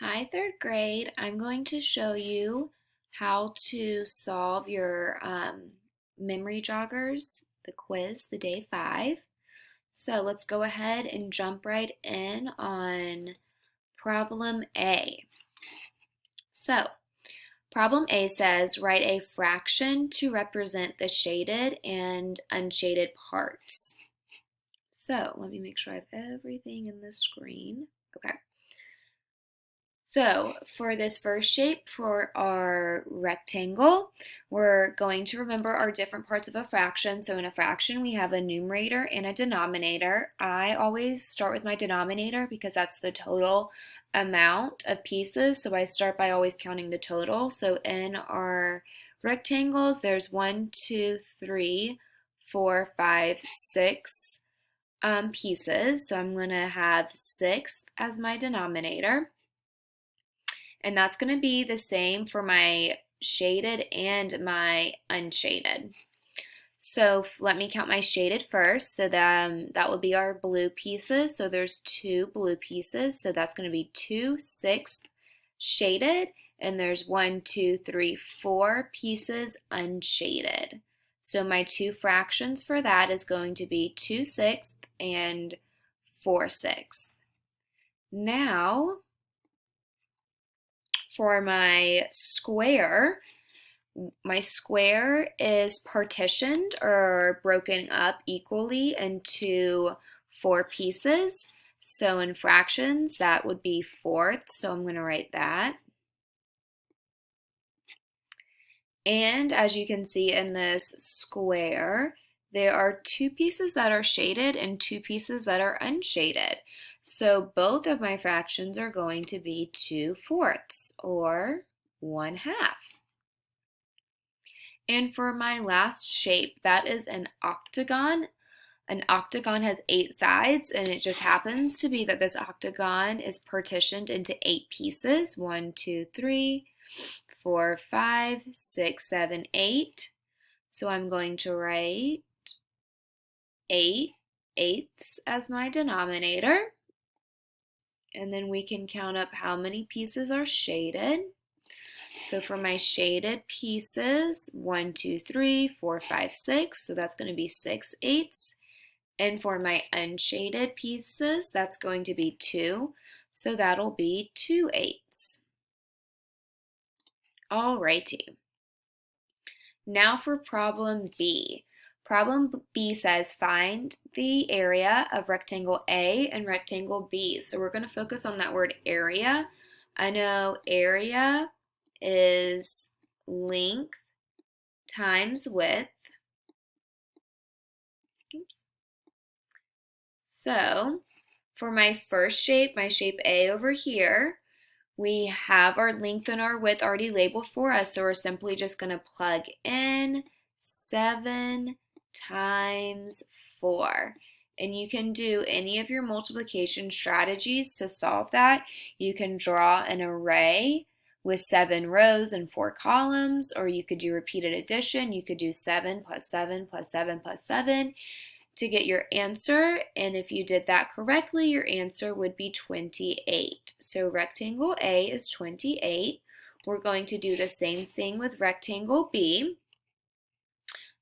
Hi, third grade. I'm going to show you how to solve your memory joggers, the quiz, the day 5. So let's go ahead and jump right in on problem A. So problem A says write a fraction to represent the shaded and unshaded parts. So let me make sure I have everything in the screen. Okay. So for this first shape, for our rectangle, we're going to remember our different parts of a fraction. So in a fraction, we have a numerator and a denominator. I always start with my denominator because that's the total amount of pieces. So I start by always counting the total. So in our rectangles, there's 1, 2, 3, 4, 5, 6 pieces. So I'm going to have 6 as my denominator. And that's going to be the same for my shaded and my unshaded. So let me count my shaded first. So that will be our blue pieces. So there's 2 blue pieces. So that's going to be 2/6 shaded. And there's 1, 2, 3, 4 pieces unshaded. So my 2 fractions for that is going to be 2/6 and 4/6. Now, for my square is partitioned or broken up equally into 4 pieces. So in fractions, that would be fourths. So I'm going to write that. And as you can see in this square, there are 2 pieces that are shaded and 2 pieces that are unshaded. So both of my fractions are going to be 2/4 or 1/2. And for my last shape, that is an octagon. An octagon has 8 sides, and it just happens to be that this octagon is partitioned into 8 pieces. 1, 2, 3, 4, 5, 6, 7, 8. So I'm going to write 8/8 as my denominator. And then we can count up how many pieces are shaded. So for my shaded pieces, 1, 2, 3, 4, 5, 6. So that's going to be 6/8. And for my unshaded pieces, that's going to be 2. So that'll be 2/8. Alrighty. Now for problem B. Problem B says find the area of rectangle A and rectangle B. So we're going to focus on that word area. I know area is length times width. Oops. So for my first shape, my shape A over here, we have our length and our width already labeled for us, so we're simply just going to plug in 7 times 4. And you can do any of your multiplication strategies to solve that. You can draw an array with 7 rows and 4 columns, or you could do repeated addition. You could do 7 plus 7 plus 7 plus 7 to get your answer, and if you did that correctly, your answer would be 28. So rectangle A is 28. We're going to do the same thing with rectangle B.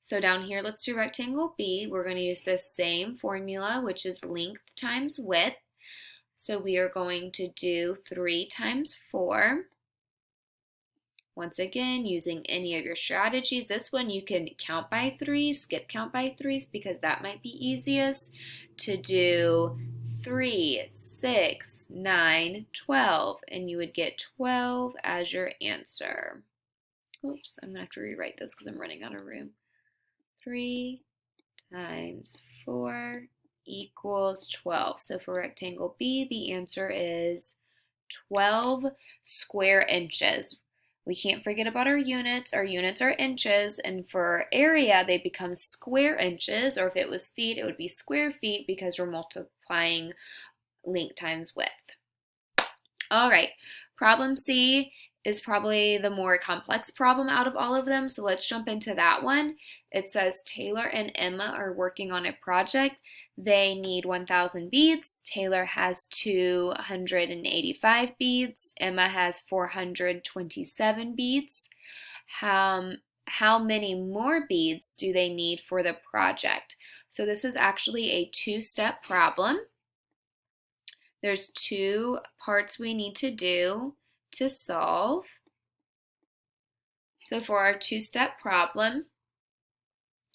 So down here, let's do rectangle B. We're going to use the same formula, which is length times width. So we are going to do 3 times 4. Once again, using any of your strategies. This one you can count by 3s, skip count by 3s because that might be easiest to do 3, 6, 9, 12, and you would get 12 as your answer. Oops, I'm going to have to rewrite this because I'm running out of room. 3 times 4 equals 12. So for rectangle B, the answer is 12 square inches. We can't forget about our units. Our units are inches, and for area, they become square inches, or if it was feet, it would be square feet because we're multiplying length times width. All right, problem C is probably the more complex problem out of all of them. So let's jump into that one. It says Taylor and Emma are working on a project. They need 1,000 beads. Taylor has 285 beads. Emma has 427 beads. How many more beads do they need for the project? So this is actually a two-step problem. There's two parts we need to do to solve. So for our two-step problem,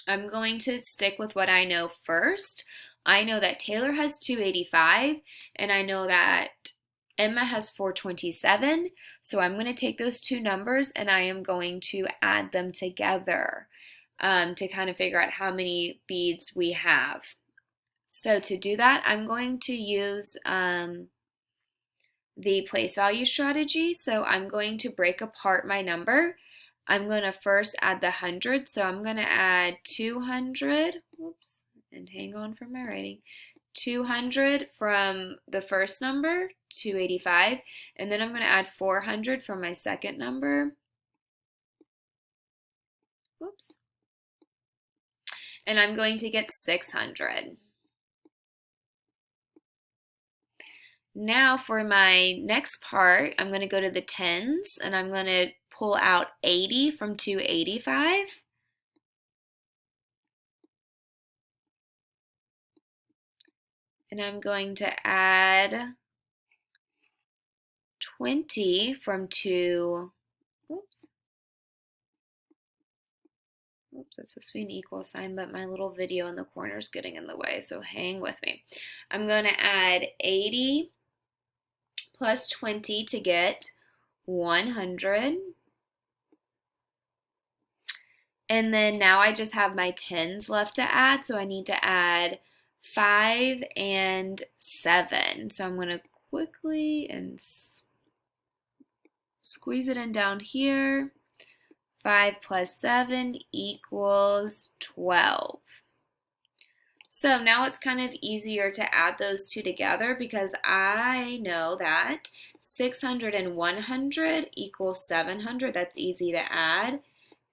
I'm going to stick with what I know first. I know that Taylor has 285, and I know that Emma has 427. So I'm going to take those two numbers and I am going to add them together to kind of figure out how many beads we have. So to do that, I'm going to use the place value strategy. So I'm going to break apart my number. I'm going to first add the 100. So I'm going to add 200, whoops, and hang on for my writing, 200 from the first number, 285, and then I'm going to add 400 from my second number, whoops, and I'm going to get 600. Now for my next part, I'm going to go to the tens, and I'm going to pull out 80 from 285. And I'm going to add 20 from 2, oops, that's supposed to be an equal sign, but my little video in the corner is getting in the way, so hang with me. I'm going to add 80 plus 20 to get 100. And then now I just have my tens left to add, so I need to add 5 and 7. So I'm going to quickly and squeeze it in down here. 5 plus 7 equals 12. So now it's kind of easier to add those two together because I know that 600 and 100 equals 700. That's easy to add.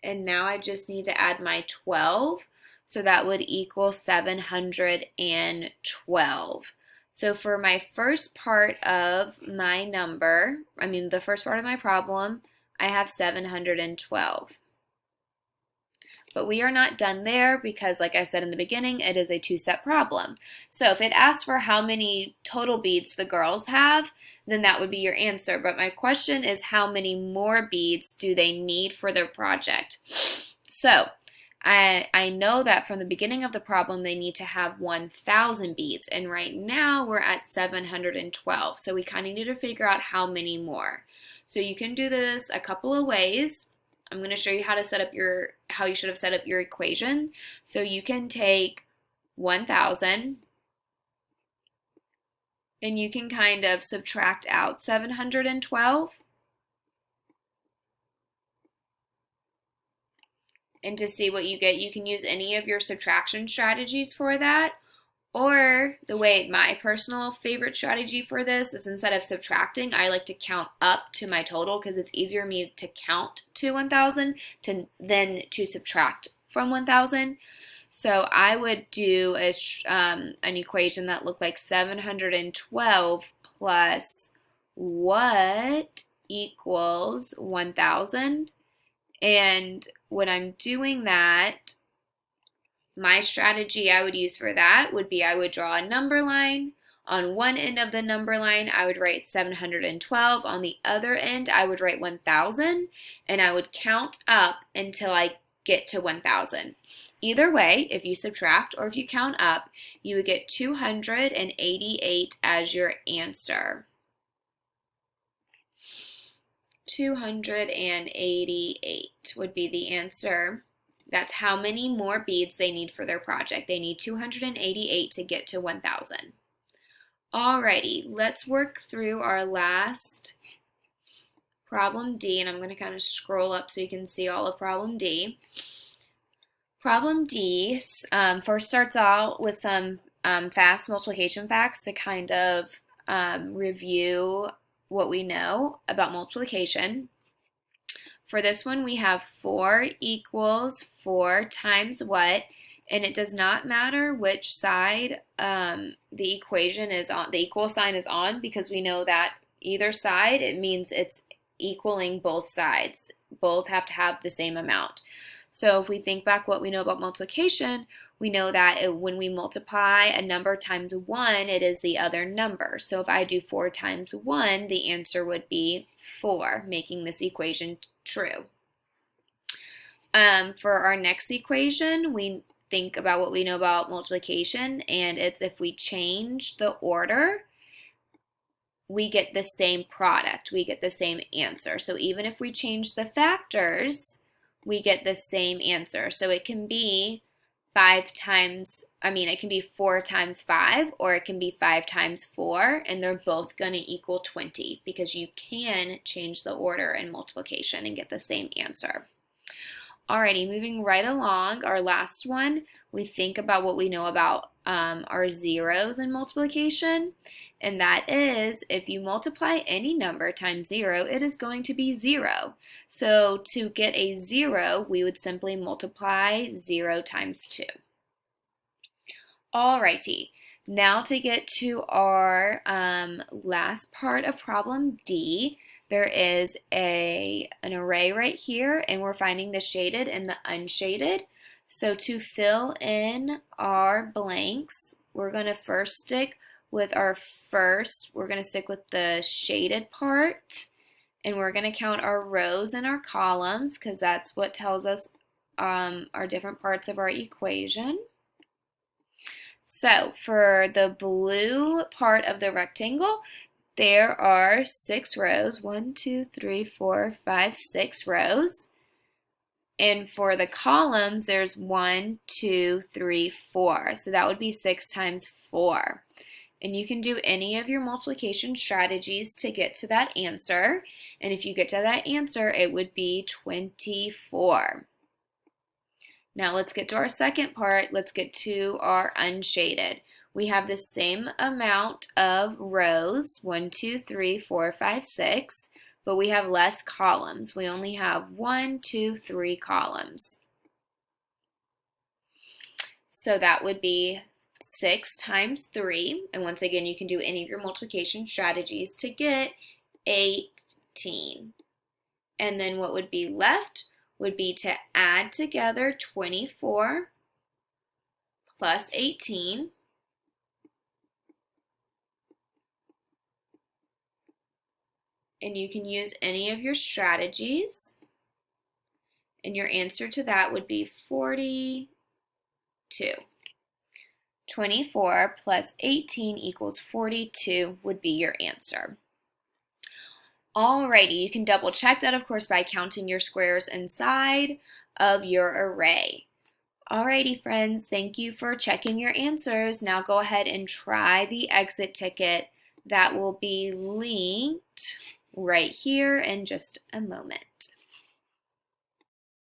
And now I just need to add my 12. So that would equal 712. So for my first part of my number, the first part of my problem, I have 712. But we are not done there because, like I said in the beginning, it is a two-step problem. So if it asks for how many total beads the girls have, then that would be your answer. But my question is how many more beads do they need for their project? So I know that from the beginning of the problem they need to have 1,000 beads. And right now we're at 712. So we kind of need to figure out how many more. So you can do this a couple of ways. I'm going to show you how you should have set up your equation. So you can take 1,000 and you can kind of subtract out 712. And to see what you get, you can use any of your subtraction strategies for that. Or my personal favorite strategy for this is instead of subtracting, I like to count up to my total because it's easier for me to count to 1,000 than to subtract from 1,000. So I would do an equation that looked like 712 plus what equals 1,000. And when I'm doing that, my strategy I would use for that would be I would draw a number line. On one end of the number line, I would write 712. On the other end, I would write 1,000, and I would count up until I get to 1,000. Either way, if you subtract or if you count up, you would get 288 as your answer. 288 would be the answer. That's how many more beads they need for their project. They need 288 to get to 1,000. Alrighty, let's work through our last problem D, and I'm going to kind of scroll up so you can see all of problem D. Problem D first starts out with some fast multiplication facts to kind of review what we know about multiplication. For this one, we have 4 equals 4 times what? And it does not matter which side the equation is on, the equal sign is on, because we know that either side, it means it's equaling both sides. Both have to have the same amount. So if we think back what we know about multiplication, we know that when we multiply a number times 1, it is the other number. So if I do 4 times 1, the answer would be 4, making this equation true. For our next equation, we think about what we know about multiplication, and it's if we change the order, we get the same product, we get the same answer. So even if we change the factors, we get the same answer. So it can be 4 times 5, or it can be 5 times 4, and they're both going to equal 20, because you can change the order in multiplication and get the same answer. Alrighty, moving right along, our last one, we think about what we know about our zeros in multiplication, and that is if you multiply any number times 0, it is going to be 0. So to get a 0, we would simply multiply 0 times 2. Alrighty, now to get to our last part of problem D, there is an array right here, and we're finding the shaded and the unshaded. So to fill in our blanks, we're going to first stick with we're going to stick with the shaded part, and we're going to count our rows and our columns, because that's what tells us our different parts of our equation. So for the blue part of the rectangle, there are 6 rows, 1, 2, 3, 4, 5, 6 rows. And for the columns, there's 1, 2, 3, 4. So that would be 6 times 4. And you can do any of your multiplication strategies to get to that answer. And if you get to that answer, it would be 24. Now let's get to our second part. Let's get to our unshaded. We have the same amount of rows, 1, 2, 3, 4, 5, 6, but we have less columns. We only have 1, 2, 3 columns. So that would be 6 times 3, and once again, you can do any of your multiplication strategies to get 18. And then what would be left would be to add together 24 plus 18. And you can use any of your strategies. And your answer to that would be 42. 24 plus 18 equals 42 would be your answer. Alrighty, you can double check that, of course, by counting your squares inside of your array. Alrighty, friends, thank you for checking your answers. Now go ahead and try the exit ticket that will be linked right here in just a moment.